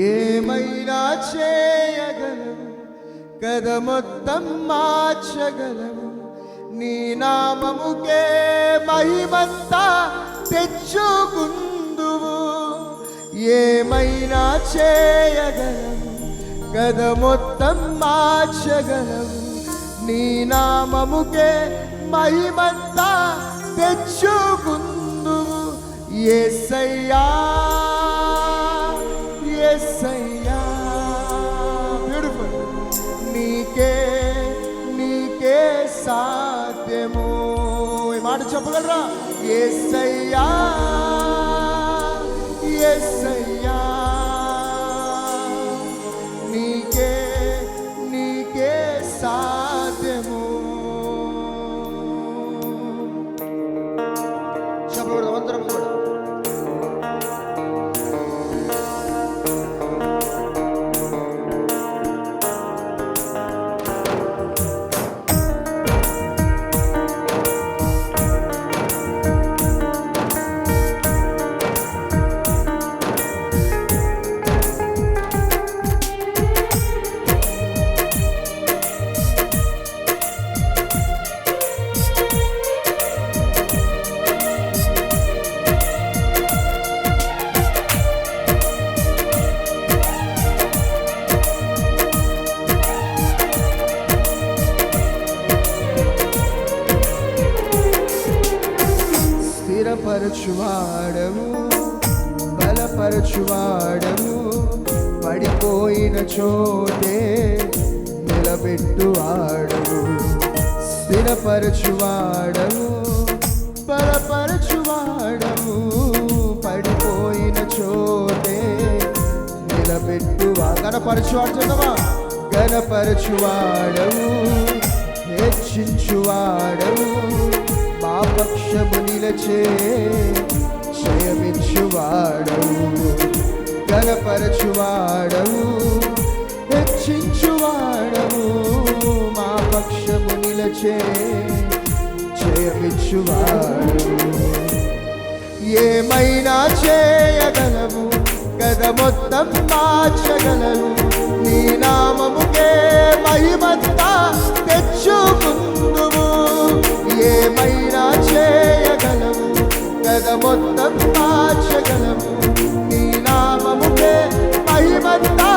ఏమైనా చేయగలవు కథ మొత్తం మార్చగలవు నీ నామముకే మహిమంతా తెచ్చుకుందువు ఏమైనా చేయగలవు కథ మొత్తం మార్చగలవు నీ నామముకే మహిమంతా తెచ్చుకుందువు యేసయ్యా యేసయ్యా బ్యూటిఫుల్ నీకే సాధ్యము ఈ మాట చెప్పగలరా యేసయ్యా యేసయ్యా నీకే సాధ్యము చెప్పకూడదు అందరం కూడా స్థిరపరచువాడము బలపరచువాడము పడిపోయిన చోటే నిలబెట్టువాడము స్థిరపరచువాడము బలపరచువాడము పడిపోయిన చోటే నిలబెట్టువా గణపరచువాడు చదవా గణపరచువాడము హెచ్చించువాడము మా పక్షము నిలచే జయమిచ్చువాడవు గణపరచువాడవు హెచ్చించువాడవు మా పక్షము నిలచే జయమిచ్చువాడవు ఏమైనా చేయగలవు కథ మొత్తం మార్చగలవు నీ నామముకే మహిమంతా తెచ్చుకుందువు ఏమైనా చేయగలవు కథ మొత్తం మార్చగలవు నీ నామముకే మహిమంతా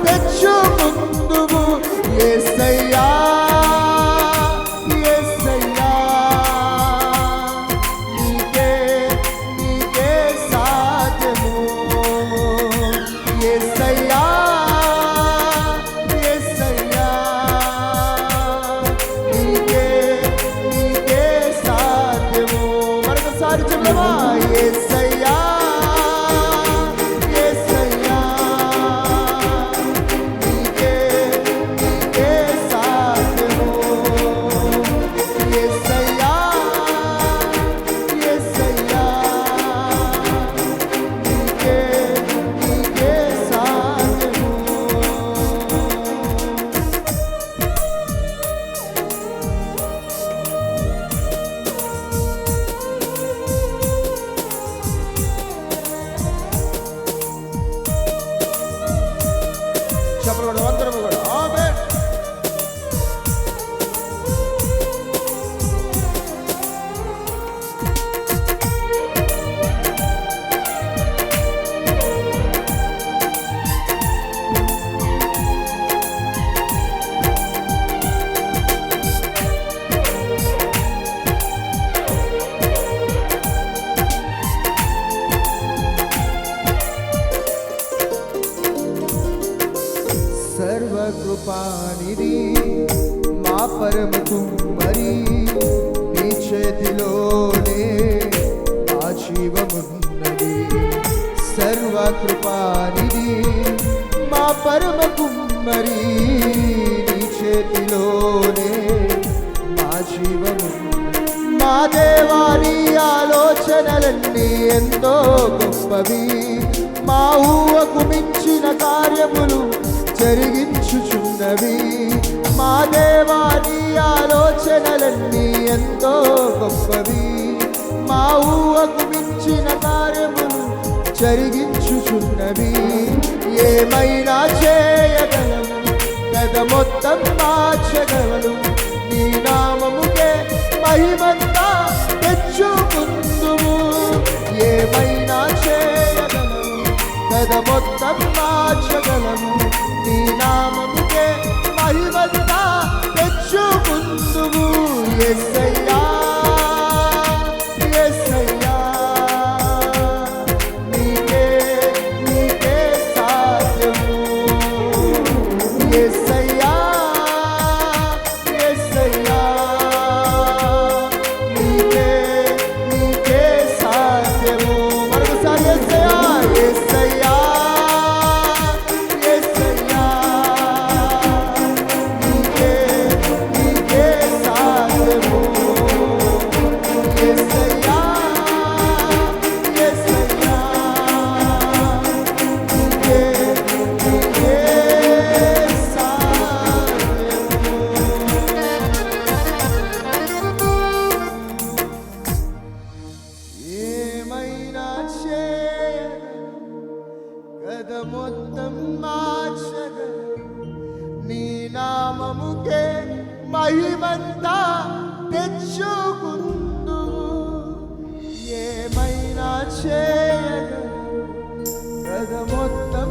తెచ్చుకుందువు యేసయ్యా యేసయ్యా నీకే సాధ్యము యేసయ్యా యేసయ్యా నీకే సాధ్యము మరొకసారి చెప్పవా యేసయ్యా యేసయ్యా నీకే సాధ్యము యేసయ్యా యేసయ్యా నీకే సాధ్యము చెప్పకూడదు అందరం కూడా ఆమేన్ సర్వకృపానిధి మా పరమ కుమ్మరి నీ చేతిలోనే మా జీవమున్నది సర్వకృపానిధి మా పరమ కుమ్మరి నీ చేతిలోనే మా జీవమున్నది మా దేవాని ఆలోచనలన్నీ ఎంతో గొప్పవి మా ఊహకు మించిన కార్యములు జరిగించుచున్నవి మా దేవాని ఆలోచనలన్నీ ఎంతో గొప్పవి మా ఊహకు మించిన కార్యములు జరిగించుచున్నవి ఏమైనా చేయగలవు, గద మొత్తం మార్చగలవు. నీ నామముకే మహిమంతా తెచ్చుకుందుము. ఏమైనా చేయగలవు, గద మొత్తం మార్చగలవు. నీ నామముకే మహిమంతా తెచ్చుకుందుము. యేసయ్యా యేసయ్యా నీకే నీకే సాధ్యము. యేసయ్యా యేసయ్యా నీకే నీకే సాధ్యము. మరొకసారి యేసయ్యా యేసయ్యా యేసయ్యా నీకే నీకే సాధ్యము. యేసయ్యా యేసయ్యా నీకే నీకే ఏమైనా చేయగలవు, గద మొత్తం మార్చగలవు. నీ నామముకే మహిమంతా తెచ్చుకుందు. ఏమైనా చేయగలవు, గద మొత్తం